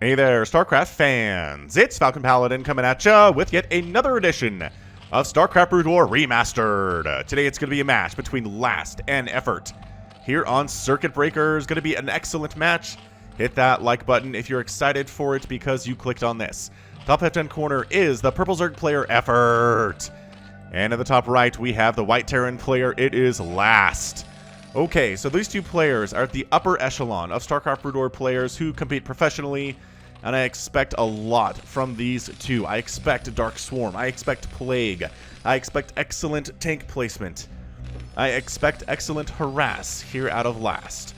Hey there, StarCraft fans! It's Falcon Paladin coming at ya with yet another edition of StarCraft Brood War Remastered. Today it's going to be a match between Last and Effort. Here on Circuit Breaker is going to be an excellent match. Hit that like button if you're excited for it because you clicked on this. Top left-hand corner is the Purple Zerg player Effort. And at the top right we have the White Terran player, it is Last. Okay, so these two players are at the upper echelon of StarCraft Brood War players who compete professionally, and I expect a lot from these two. I expect Dark Swarm, I expect Plague, I expect excellent tank placement, I expect excellent harass here out of Last.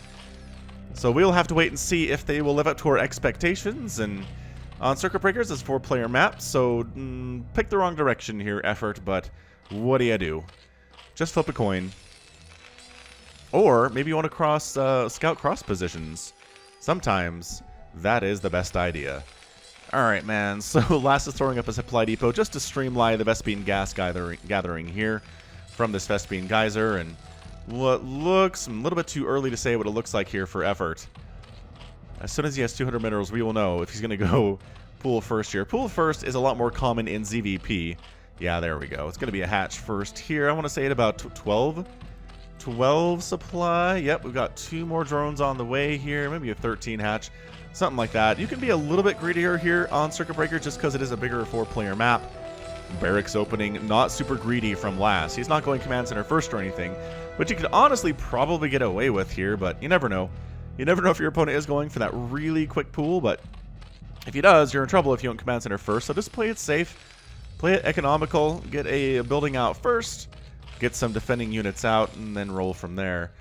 So we'll have to wait and see if they will live up to our expectations, and on Circuit Breakers is a 4-player map, so pick the wrong direction here, Effort, but what do you do? Just flip a coin. Or maybe you want to scout cross positions. Sometimes that is the best idea. Alright, man, so Last is throwing up a supply depot just to streamline the Vespene gas gathering here from this Vespene geyser, and what looks a little bit too early to say what it looks like here for Effort. As soon as he has 200 minerals, we will know if he's going to go pool first here. Pool first is a lot more common in ZVP. Yeah, there we go. It's going to be a hatch first here. I want to say at about 12 supply. Yep, we've got 2 more drones on the way here. Maybe a 13 hatch. Something like that. You can be a little bit greedier here on Circuit Breaker just because it is a bigger 4-player map. Barracks opening, not super greedy from Last. He's not going command center first or anything, which you could honestly probably get away with here, but you never know. You never know if your opponent is going for that really quick pool, but if he does, you're in trouble if you don't command center first, so just play it safe. Play it economical. Get a building out first. Get some defending units out, and then roll from there.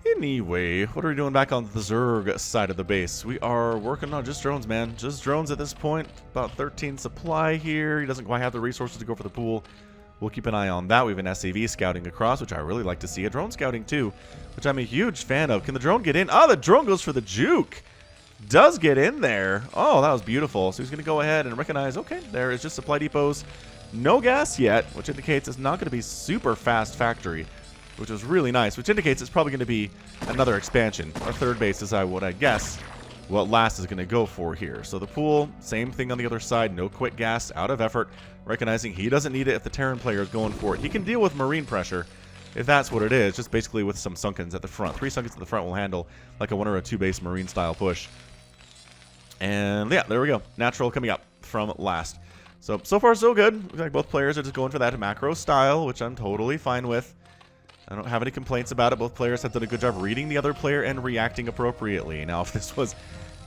Anyway, what are we doing back on the Zerg side of the base? We are working on just drones, man. Just drones at this point. About 13 supply here. He doesn't quite have the resources to go for the pool. We'll keep an eye on that. We have an SCV scouting across, which I really like to see. A drone scouting too, which I'm a huge fan of. Can the drone get in? Oh, the drone goes for the juke. Does get in there. Oh, that was beautiful. So he's going to go ahead and recognize, okay, there is just supply depots. No gas yet, which indicates it's not going to be super fast factory, which is really nice, which indicates it's probably going to be another expansion. Our third base is what I guess what Last is going to go for here. So the pool, same thing on the other side, no quick gas, out of Effort, recognizing he doesn't need it if the Terran player is going for it. He can deal with marine pressure if that's what it is, just basically with some Sunkens at the front. 3 Sunkens at the front will handle like a 1 or a 2 base marine style push. And yeah, there we go. Natural coming up from Last. So far so good. Looks like both players are just going for that macro style, which I'm totally fine with. I don't have any complaints about it. Both players have done a good job reading the other player and reacting appropriately. Now, if this was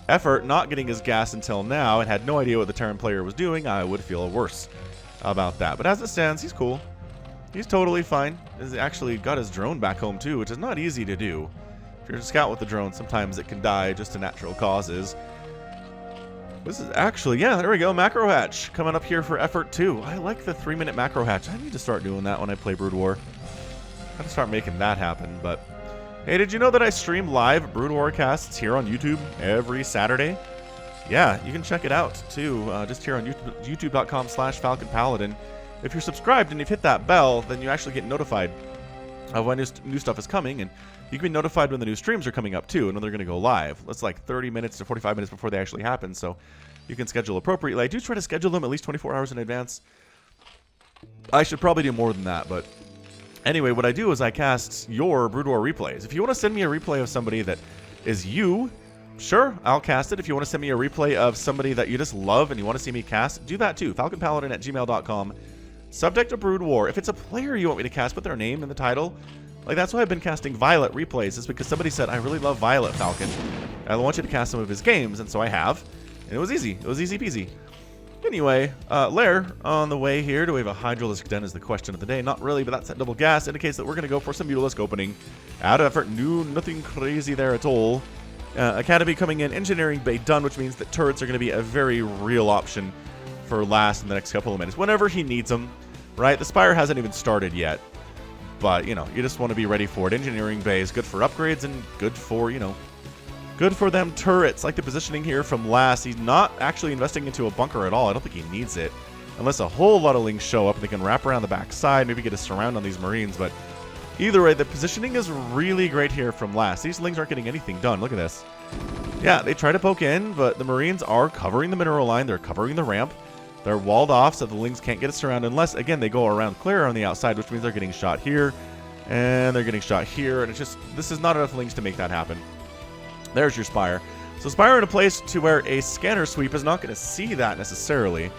Effort not getting his gas until now and had no idea what the Terran player was doing, I would feel worse about that. But as it stands, he's cool. He's totally fine. He's actually got his drone back home too, which is not easy to do. If you're a scout with the drone, sometimes it can die just to natural causes. This is actually, yeah, there we go, macro hatch coming up here for Effort too. I like the 3-minute macro hatch. I need to start doing that when I play Brood War. Gotta start making that happen, but hey, did you know that I stream live Brood War casts here on YouTube every Saturday? Yeah, you can check it out too, just here on youtube.com/Falcon Paladin. If you're subscribed and you've hit that bell, then you actually get notified of when new stuff is coming, and you can be notified when the new streams are coming up too, and when they're going to go live. That's like 30 minutes to 45 minutes before they actually happen, so you can schedule appropriately. I do try to schedule them at least 24 hours in advance. I should probably do more than that, but anyway, what I do is I cast your Brood War replays. If you want to send me a replay of somebody that is you, sure, I'll cast it. If you want to send me a replay of somebody that you just love and you want to see me cast, do that too. falconpaladin@gmail.com. Subject to Brood War. If it's a player you want me to cast, put their name in the title. Like, that's why I've been casting Violet replays, is because somebody said, I really love Violet Falcon. I want you to cast some of his games, and so I have. And it was easy. It was easy peasy. Anyway, Lair on the way here. Do we have a Hydralisk Den is the question of the day. Not really, but that's that double gas. Indicates that we're going to go for some Mutalisk opening. Out of Effort. Nothing crazy there at all. Academy coming in. Engineering Bay done, which means that turrets are going to be a very real option for Last in the next couple of minutes. Whenever he needs them, right? The Spire hasn't even started yet. But, you know, you just want to be ready for it. Engineering Bay is good for upgrades and good for, you know, good for them turrets. Like the positioning here from Last. He's not actually investing into a bunker at all. I don't think he needs it. Unless a whole lot of links show up and they can wrap around the backside, maybe get a surround on these Marines. But either way, the positioning is really great here from Last. These links aren't getting anything done. Look at this. Yeah, they try to poke in, but the Marines are covering the mineral line. They're covering the ramp. They're walled off so the Lings can't get us around unless, again, they go around clear on the outside, which means they're getting shot here. And they're getting shot here. And it's just, this is not enough Lings to make that happen. There's your Spire. So Spire in a place to where a scanner sweep is not going to see that necessarily.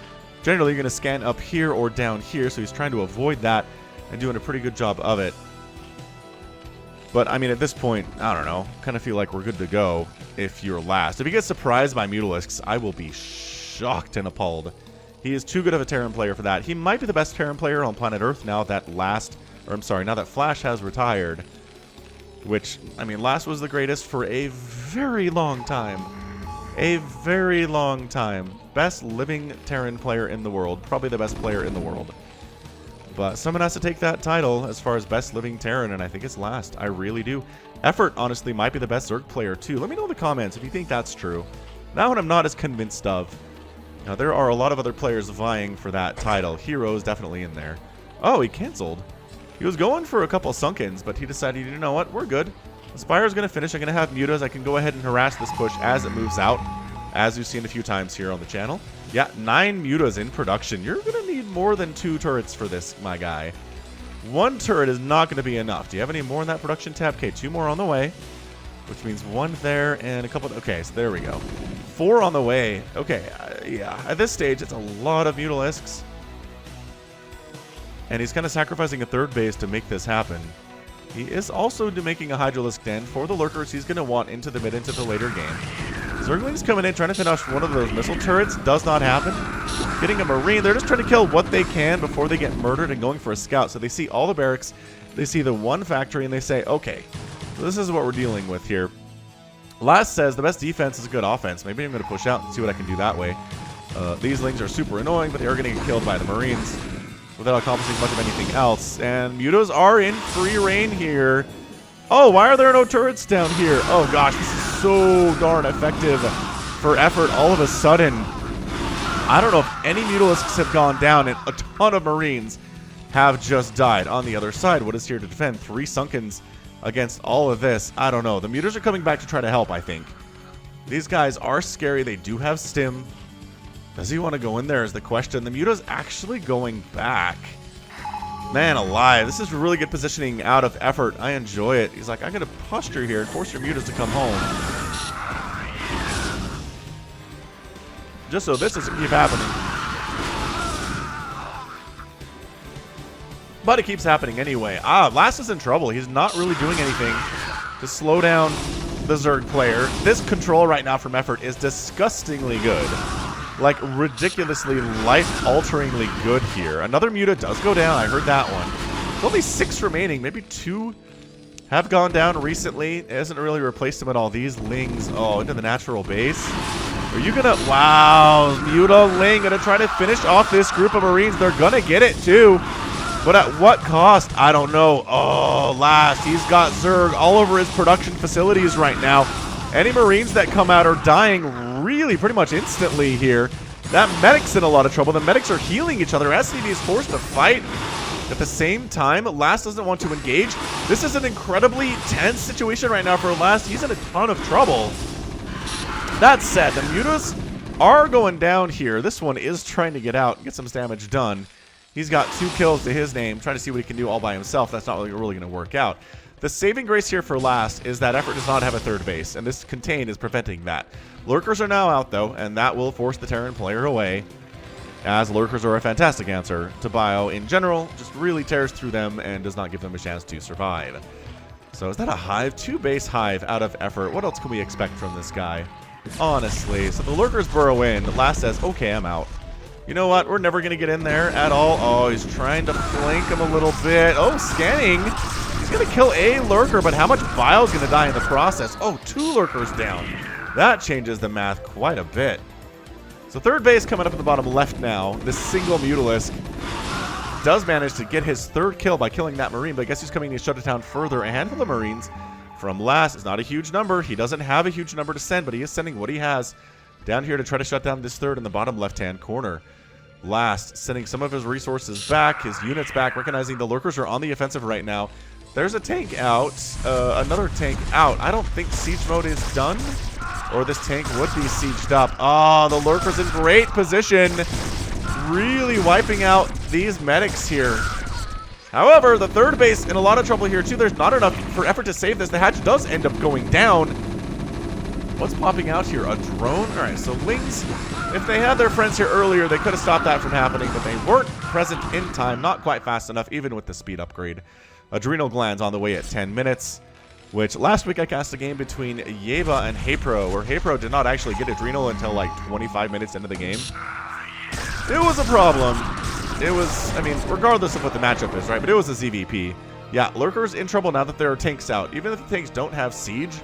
Generally, you're going to scan up here or down here, so he's trying to avoid that and doing a pretty good job of it. But, I mean, at this point, I don't know. Kind of feel like we're good to go if you're last. If he gets surprised by Mutalisks, I will be shocked and appalled. He is too good of a Terran player for that. He might be the best Terran player on planet Earth now that now that Flash has retired. Which, I mean, Last was the greatest for a very long time. A very long time. Best living Terran player in the world. Probably the best player in the world. But someone has to take that title as far as best living Terran, and I think it's Last. I really do. Effort, honestly, might be the best Zerg player, too. Let me know in the comments if you think that's true. That one I'm not as convinced of. Now, there are a lot of other players vying for that title. Hero's definitely in there. Oh, he canceled. He was going for a couple Sunkens, but he decided, you know what, we're good. The Spire's going to finish. I'm going to have Mutas. I can go ahead and harass this push as it moves out, as we've seen a few times here on the channel. Yeah, 9 Mutas in production. You're going to need more than 2 turrets for this, my guy. 1 turret is not going to be enough. Do you have any more in that production tab? Okay, 2 more on the way, which means 1 there and a couple. Okay, so there we go. 4 on the way. Okay, yeah. At this stage, it's a lot of Mutalisks. And he's kind of sacrificing a 3rd base to make this happen. He is also making a Hydralisk Den for the Lurkers he's going to want into the mid, into the later game. Zergling's coming in, trying to finish one of those missile turrets. Does not happen. Getting a Marine. They're just trying to kill what they can before they get murdered and going for a scout. So they see all the barracks. They see the 1 factory, and they say, okay, so this is what we're dealing with here. Last says the best defense is good offense. Maybe I'm going to push out and see what I can do that way. These Lings are super annoying, but they are going to get killed by the Marines without accomplishing much of anything else. And Mutas are in free reign here. Oh, why are there no turrets down here? Oh gosh, this is so darn effective for effort all of a sudden. I don't know if any Mutalisks have gone down, and a ton of Marines have just died. On the other side, what is here to defend? 3 Sunkens against all of this. I don't know. The Mutas are coming back to try to help, I think. These guys are scary. They do have stim. Does he want to go in there is the question. The Muta's actually going back. Man alive, this is really good positioning out of effort. I enjoy it. He's like, I'm going to posture here and force your Mutas to come home. Just so this doesn't keep happening. But it keeps happening anyway. Last is in trouble. He's not really doing anything to slow down the Zerg player. This control right now from effort is disgustingly good. Like, ridiculously life-alteringly good here. Another Muta does go down. I heard that one. There's only 6 remaining. Maybe 2 have gone down recently. It hasn't really replaced them at all. These Lings, oh, into the natural base. Are you gonna... Wow, Muta Ling gonna try to finish off this group of Marines. They're gonna get it, too. But at what cost? I don't know. Oh, Last. He's got Zerg all over his production facilities right now. Any Marines that come out are dying really pretty much instantly here. That medic's in a lot of trouble. The medics are healing each other. SCV is forced to fight. At the same time, Last doesn't want to engage. This is an incredibly tense situation right now for Last. He's in a ton of trouble. That said, the Mutas are going down here. This one is trying to get out and get some damage done. He's got 2 kills to his name, trying to see what he can do all by himself. That's not really going to work out. The saving grace here for Last is that effort does not have a 3rd base, and this Contain is preventing that. Lurkers are now out, though, and that will force the Terran player away, as Lurkers are a fantastic answer to Bio in general, just really tears through them and does not give them a chance to survive. So is that a Hive? 2 base Hive out of effort. What else can we expect from this guy? Honestly. So the Lurkers burrow in. Last says, okay, I'm out. You know what? We're never going to get in there at all. Oh, he's trying to flank him a little bit. Oh, scanning. He's going to kill a Lurker, but how much Bile is going to die in the process? Oh, 2 Lurkers down. That changes the math quite a bit. So 3rd base coming up in the bottom left now. This single Mutalisk does manage to get his 3rd kill by killing that Marine, but I guess he's coming to shut it down further. A handful of Marines from Last is not a huge number. He doesn't have a huge number to send, but he is sending what he has down here to try to shut down this 3rd in the bottom left-hand corner. Last sending some of his resources back, his units back, recognizing the Lurkers are on the offensive right now. There's a tank out. Another tank out. I don't think siege mode is done, or this tank would be sieged up. Oh, the lurker's in great position. Really wiping out these medics here. However, the third base in a lot of trouble here too. There's not enough for effort to save this. The hatch does end up going down. What's popping out here? A drone? All right, so Lings, if they had their friends here earlier, they could have stopped that from happening, but they weren't present in time. Not quite fast enough, even with the speed upgrade. Adrenal Glands on the way at 10 minutes, which last week I cast a game between Yeva and Heypro, where Heypro did not actually get Adrenal until like 25 minutes into the game. It was a problem. It was, I mean, regardless of what the matchup is, right? But it was a ZVP. Yeah, Lurker's in trouble now that there are tanks out. Even if the tanks don't have siege,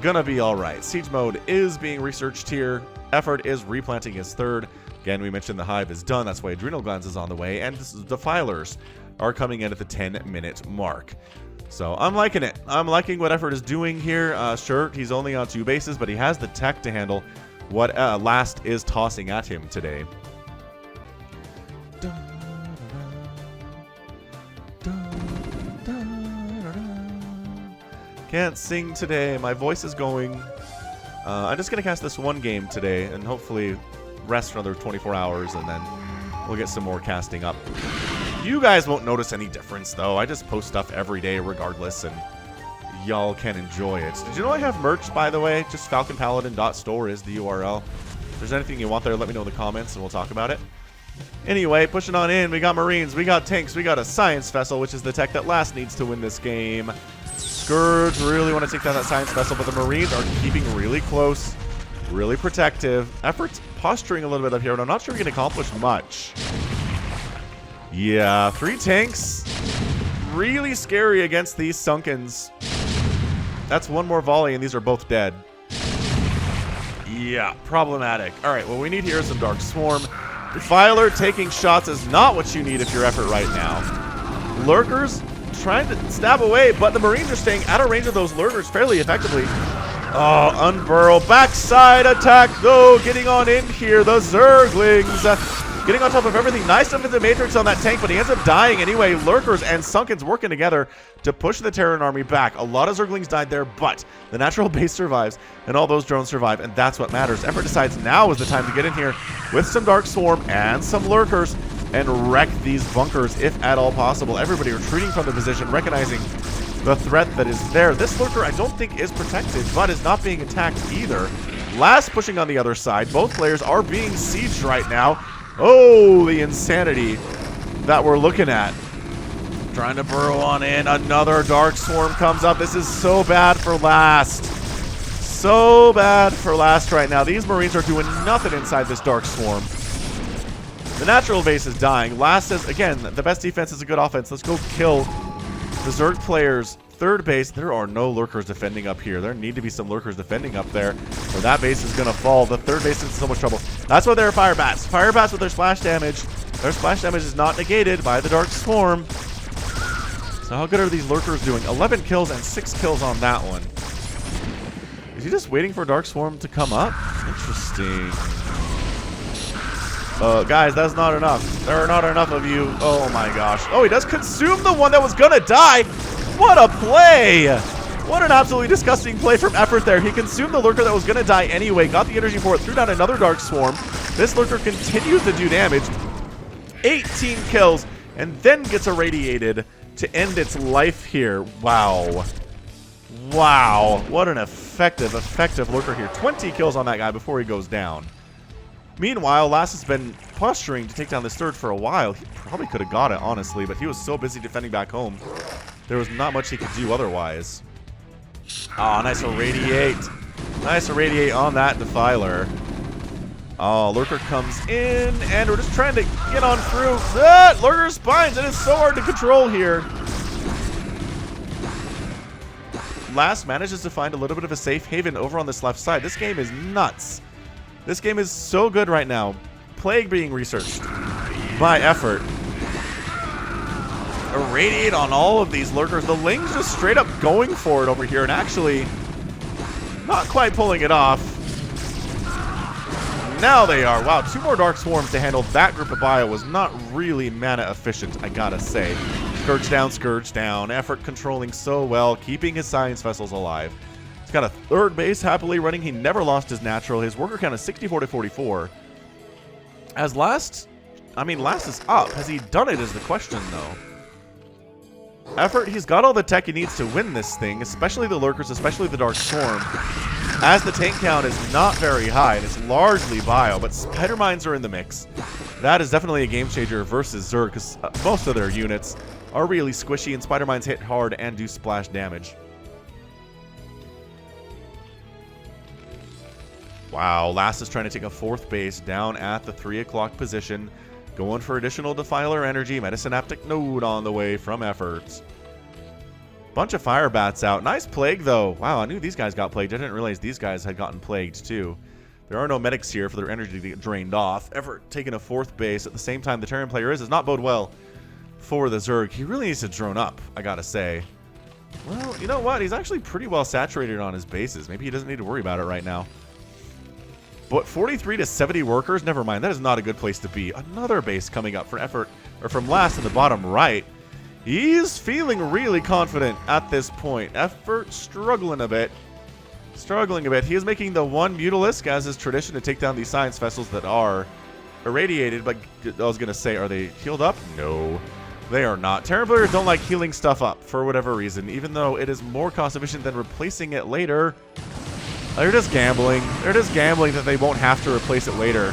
gonna be all right. Siege mode is being researched here. Effort is replanting his third. Again, we mentioned the hive is done. That's why Adrenal Glands is on the way. And Defilers are coming in at the 10-minute mark. So I'm liking it. I'm liking what Effort is doing here. Sure, he's only on 2 bases, but he has the tech to handle what Last is tossing at him today. Can't sing today. My voice is going. I'm just going to cast this one game today and hopefully rest for another 24 hours, and then we'll get some more casting up. You guys won't notice any difference, though. I just post stuff every day regardless, and y'all can enjoy it. Did you know I have merch, by the way? Just falconpaladin.store is the URL. If there's anything you want there, let me know in the comments, and we'll talk about it. Anyway, pushing on in, we got Marines, we got tanks, we got a Science Vessel, which is the tech that Last needs to win this game. Scourge really want to take down that Science Vessel, but the Marines are keeping really close, really protective. Effort's posturing a little bit up here, but I'm not sure we can accomplish much. Yeah, 3 tanks. Really scary against these Sunkens. That's 1 more volley, and these are both dead. Yeah, problematic. All right, what we need here is some Dark Swarm. Defiler taking shots is not what you need if you're Effort right now. Lurkers trying to stab away, but the Marines are staying out of range of those Lurkers fairly effectively. Oh, Unburrow. Backside attack, though, getting on in here. The Zerglings getting on top of everything. Nice stuff in the Matrix on that tank, but he ends up dying anyway. Lurkers and Sunkens working together to push the Terran army back. A lot of Zerglings died there, but the natural base survives, and all those drones survive, and that's what matters. Effort decides now is the time to get in here with some Dark Swarm and some Lurkers and wreck these bunkers if at all possible. Everybody retreating from the position, recognizing the threat that is there. This Lurker I don't think is protected, but is not being attacked either. Last pushing on the other side. Both players are being sieged right now. Oh, the insanity that we're looking at. Trying to burrow on in. Another Dark Swarm comes up. This is so bad for Last. So bad for Last right now. These Marines are doing nothing inside this Dark Swarm. The natural base is dying. Last says, again, the best defense is a good offense. Let's go kill the Zerg players. Third base, there are no Lurkers defending up here. There need to be some Lurkers defending up there, or that base is going to fall. The third base is in so much trouble. That's why they're Fire Bats. Fire Bats with their splash damage. Their splash damage is not negated by the Dark Swarm. So how good are these Lurkers doing? 11 kills and 6 kills on that one. Is he just waiting for Dark Swarm to come up? Interesting. Guys, that's not enough. There are not enough of you. Oh my gosh. Oh, he does consume the one that was gonna die. What a play! What an absolutely disgusting play from Effort there. He consumed the Lurker that was gonna die anyway, got the energy for it, threw down another Dark Swarm. This Lurker continues to do damage. 18 kills, and then gets irradiated to end its life here. Wow. Wow. What an effective Lurker here. 20 kills on that guy before he goes down. Meanwhile, Last has been posturing to take down this third for a while. He probably could have got it, honestly, but he was so busy defending back home. There was not much he could do otherwise. Oh, nice irradiate. Nice irradiate on that Defiler. Oh, Lurker comes in, and we're just trying to get on through. Lurker spines. It is so hard to control here. Last manages to find a little bit of a safe haven over on this left side. This game is nuts. This game is so good right now. Plague being researched by Effort. Irradiate on all of these Lurkers. The Lings just straight up going for it over here and actually not quite pulling it off. Now they are. Wow, 2 more Dark Swarms to handle that group of bio was not really mana efficient, I gotta say. Scourge down, Scourge down. Effort controlling so well, keeping his science vessels alive. He's got a third base happily running. He never lost his natural. His worker count is 64 to 44. As last is up. Has he done it is the question, though. Effort, he's got all the tech he needs to win this thing, especially the lurkers, especially the Dark Storm. As the tank count is not very high, and it's largely bio, but Spider Mines are in the mix. That is definitely a game changer versus Zerg, because most of their units are really squishy, and Spider Mines hit hard and do splash damage. Wow, Last is trying to take a fourth base down at the 3 o'clock position. Going for additional Defiler energy. Metasynaptic Node on the way from Efforts. Bunch of Fire Bats out. Nice Plague, though. Wow, I knew these guys got plagued. I didn't realize these guys had gotten plagued, too. There are no medics here for their energy to get drained off. Effort taking a fourth base at the same time the Terran player does not bode well for the Zerg. He really needs to drone up, I gotta say. Well, you know what? He's actually pretty well saturated on his bases. Maybe he doesn't need to worry about it right now. But 43 to 70 workers, never mind. That is not a good place to be. Another base coming up for Effort, or from Last in the bottom right. He's feeling really confident at this point. Effort struggling a bit. He is making the one Mutalisk as is tradition to take down these science vessels that are irradiated. But I was going to say, are they healed up? No, they are not. Terran players don't like healing stuff up for whatever reason, even though it is more cost efficient than replacing it later. They're just gambling. They're just gambling that they won't have to replace it later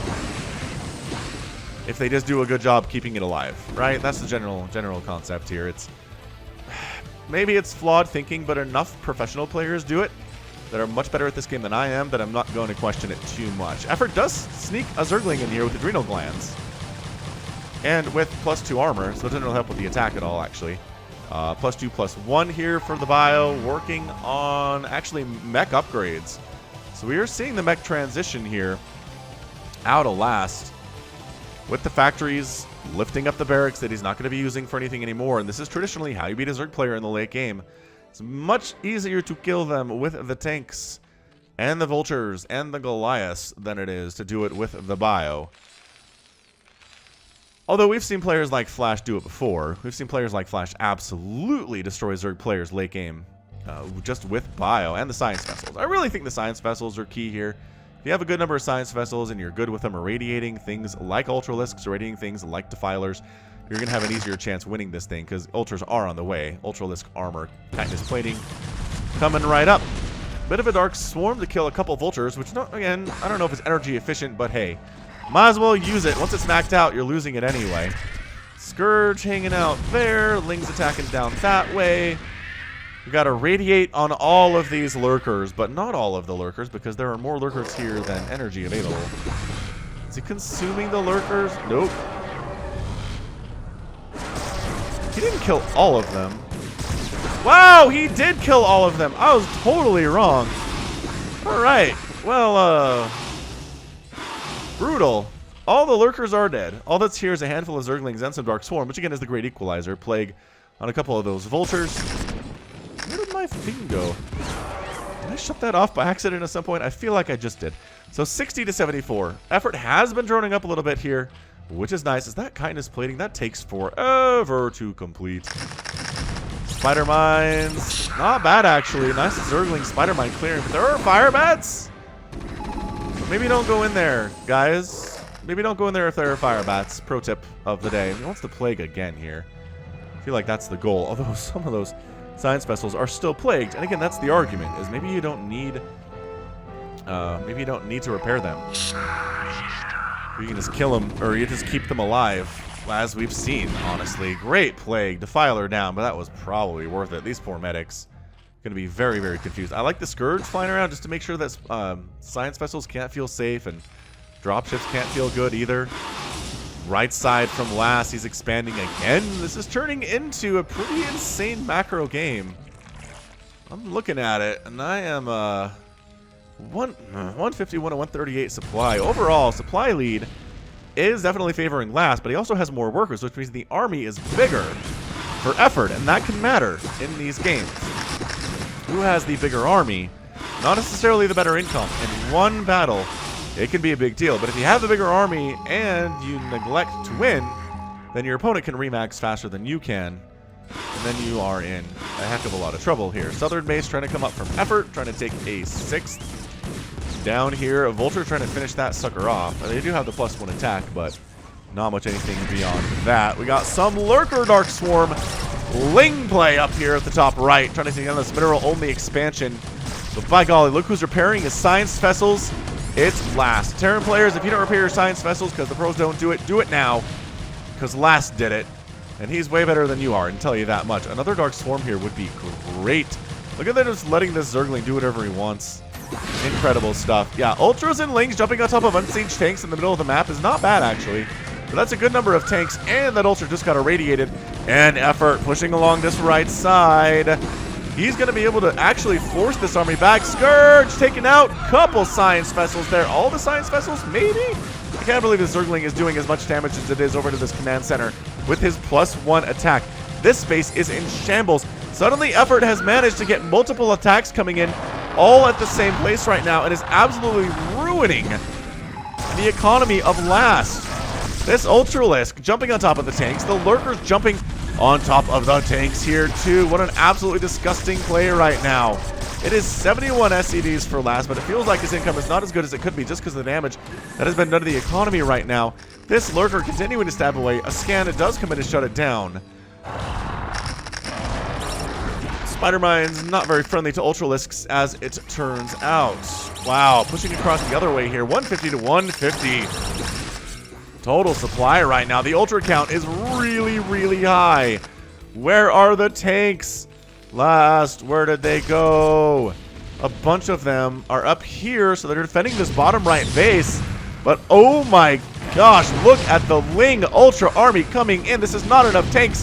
if they just do a good job keeping it alive, right? That's the general concept here. It's maybe it's flawed thinking, but enough professional players do it that are much better at this game than I am that I'm not going to question it too much. Effort does sneak a Zergling in here with Adrenal Glands and with +2 armor, so it doesn't really help with the attack at all, actually. +2, +1 here for the bio, working on actually mech upgrades. So we are seeing the mech transition here out of Last, with the factories lifting up the barracks that he's not going to be using for anything anymore. And this is traditionally how you beat a Zerg player in the late game. It's much easier to kill them with the tanks and the vultures and the Goliaths than it is to do it with the bio. Although we've seen players like Flash do it before. We've seen players like Flash absolutely destroy Zerg players late game. Just with bio and the science vessels. I really think the science vessels are key here. If you have a good number of science vessels and you're good with them irradiating things like Ultralisks, irradiating things like Defilers, you're going to have an easier chance winning this thing because Ultras are on the way. Ultralisk armor, Titanus plating, coming right up. Bit of a Dark Swarm to kill a couple Vultures, which, again, I don't know if it's energy efficient, but hey, might as well use it. Once it's maxed out, you're losing it anyway. Scourge hanging out there. Ling's attacking down that way. We got to radiate on all of these lurkers, but not all of the lurkers because there are more lurkers here than energy available. Is he consuming the lurkers? Nope. He didn't kill all of them. Wow, he did kill all of them. I was totally wrong. All right. Well, brutal. All the lurkers are dead. All that's here is a handful of Zerglings and some Dark Swarm, which again is the great equalizer. Plague on a couple of those vultures. Where did my thing go? Did I shut that off by accident at some point? I feel like I just did. So 60 to 74. Effort has been droning up a little bit here, which is nice. Is that kindness plating? That takes forever to complete. Spider Mines. Not bad, actually. Nice Zergling Spider Mine clearing. But there are Fire Bats. Maybe don't go in there, guys. Maybe don't go in there if there are Fire Bats. Pro tip of the day. He wants to plague again here. I feel like that's the goal. Although some of those science vessels are still plagued, and again, that's the argument: is maybe you don't need to repair them. You can just kill them, or you just keep them alive, as we've seen. Honestly, great plague, Defiler down, but that was probably worth it. These poor medics gonna be very, very confused. I like the Scourge flying around just to make sure that science vessels can't feel safe and dropships can't feel good either. Right side from Last, he's expanding again. This is turning into a pretty insane macro game. I'm looking at it, and I am 151 to 138 supply. Overall, supply lead is definitely favoring Last, but he also has more workers, which means the army is bigger for Effort, and that can matter in these games. Who has the bigger army? Not necessarily the better income. In one battle, it can be a big deal, but if you have the bigger army and you neglect to win, then your opponent can remax faster than you can. then you are in a heck of a lot of trouble here. Southern base trying to come up from effort, trying to take a 6th. Down here, a Vulture trying to finish that sucker off. They do have the +1 attack, but not much anything beyond that. We got some Lurker Dark Swarm Ling play up here at the top right, trying to take down this mineral-only expansion. But by golly, look who's repairing his Science Vessels. It's Last. Terran players, if you don't repair your Science Vessels because the pros don't do it now. Because Last did it. And he's way better than you are, I can tell you that much. Another Dark Swarm here would be great. Look at that, just letting this Zergling do whatever he wants. Incredible stuff. Yeah, Ultras and Lings jumping on top of unsieged tanks in the middle of the map is not bad, actually. But that's a good number of tanks, and that Ultra just got irradiated. And Effort pushing along this right side. He's going to be able to actually force this army back. Scourge taking out. Couple Science Vessels there. All the Science Vessels, maybe? I can't believe this Zergling is doing as much damage as it is over to this command center with his +1 attack. This space is in shambles. Suddenly, Effort has managed to get multiple attacks coming in all at the same place right now and is absolutely ruining the economy of Last. This Ultralisk jumping on top of the tanks. The Lurkers jumping on top of the tanks here too. What an absolutely disgusting play right now. It is 71 SCDs for Last, but it feels like his income is not as good as it could be just because of the damage that has been done to the economy right now. This Lurker continuing to stab away. A scan, it does come in to shut it down. Spider Mine's not very friendly to Ultralisks as it turns out. Wow, pushing across the other way here. 150 to 150. Total supply right now. The Ultra count is really, really high. Where are the tanks? Last, where did they go? A bunch of them are up here, so they're defending this bottom right base. But oh my gosh, look at the Ling Ultra army coming in. This is not enough tanks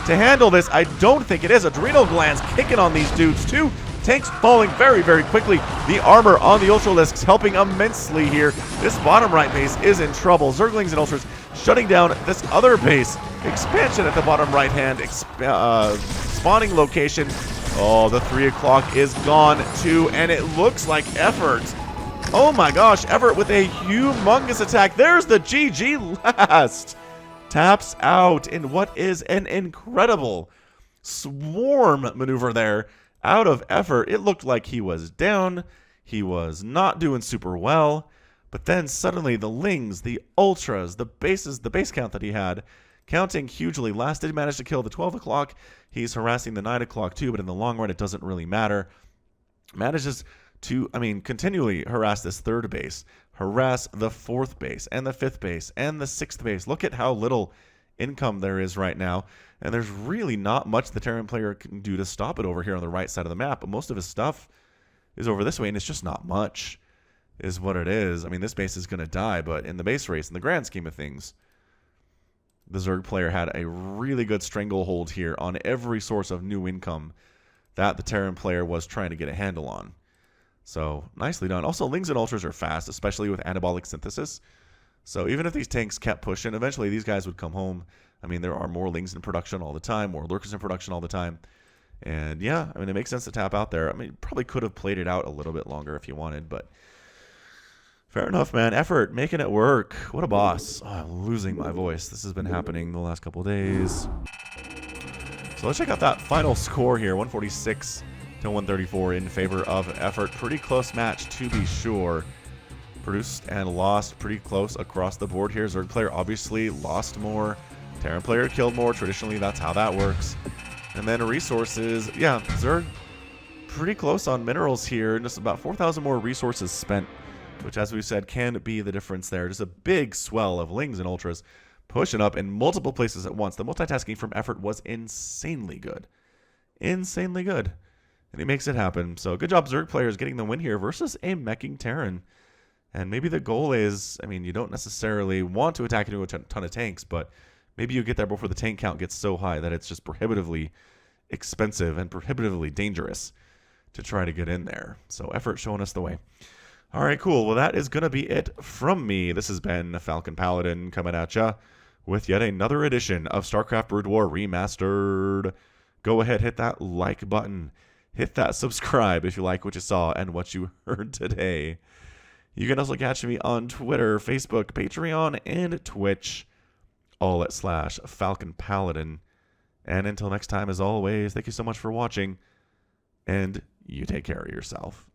to handle this. I don't think it is. Adrenal glands kicking on these dudes too. Tanks falling very, very quickly. The armor on the Ultralisks helping immensely here. This bottom right base is in trouble. Zerglings and Ultras shutting down this other base. Expansion at the bottom right hand. Spawning location. Oh, the 3 o'clock is gone too, and it looks like Effort. Oh my gosh, Effort with a humongous attack. There's the GG Last. Taps out in what is an incredible swarm maneuver there. Out of Effort, it looked like he was down. He was not doing super well. But then suddenly the Lings, the Ultras, the bases, the base count that he had, counting hugely. Last did manage to kill the 12 o'clock. He's harassing the 9 o'clock too, but in the long run, it doesn't really matter. Manages to, continually harass this 3rd base, harass the 4th base, and the 5th base, and the 6th base. Look at how little income there is right now. And there's really not much the Terran player can do to stop it over here on the right side of the map. But most of his stuff is over this way, and it's just not much is what it is. This base is going to die, but in the base race, in the grand scheme of things, the Zerg player had a really good stranglehold here on every source of new income that the Terran player was trying to get a handle on. So, nicely done. Also, Lings and Ultras are fast, especially with anabolic synthesis. So even if these tanks kept pushing, eventually these guys would come home. There are more Lings in production all the time, more Lurkers in production all the time. And yeah, it makes sense to tap out there. Probably could have played it out a little bit longer if you wanted, but fair enough, man. Effort, making it work. What a boss. Oh, I'm losing my voice. This has been happening the last couple of days. So let's check out that final score here. 146 to 134 in favor of Effort. Pretty close match, to be sure. Produced and lost pretty close across the board here. Zerg player obviously lost more. Terran player killed more. Traditionally, that's how that works. And then resources, yeah, Zerg pretty close on minerals here. Just about 4,000 more resources spent, which, as we said, can be the difference there. Just a big swell of Lings and Ultras pushing up in multiple places at once. The multitasking from Effort was insanely good. Insanely good. And he makes it happen. So good job, Zerg players, getting the win here versus a meching Terran. And maybe the goal is, you don't necessarily want to attack into a ton of tanks, but maybe you get there before the tank count gets so high that it's just prohibitively expensive and prohibitively dangerous to try to get in there. So Effort showing us the way. All right, cool. Well, that is going to be it from me. This has been Falcon Paladin coming at ya with yet another edition of StarCraft Brood War Remastered. Go ahead, hit that like button. Hit that subscribe if you like what you saw and what you heard today. You can also catch me on Twitter, Facebook, Patreon, and Twitch, all at /Falcon Paladin. And until next time, as always, thank you so much for watching, and you take care of yourself.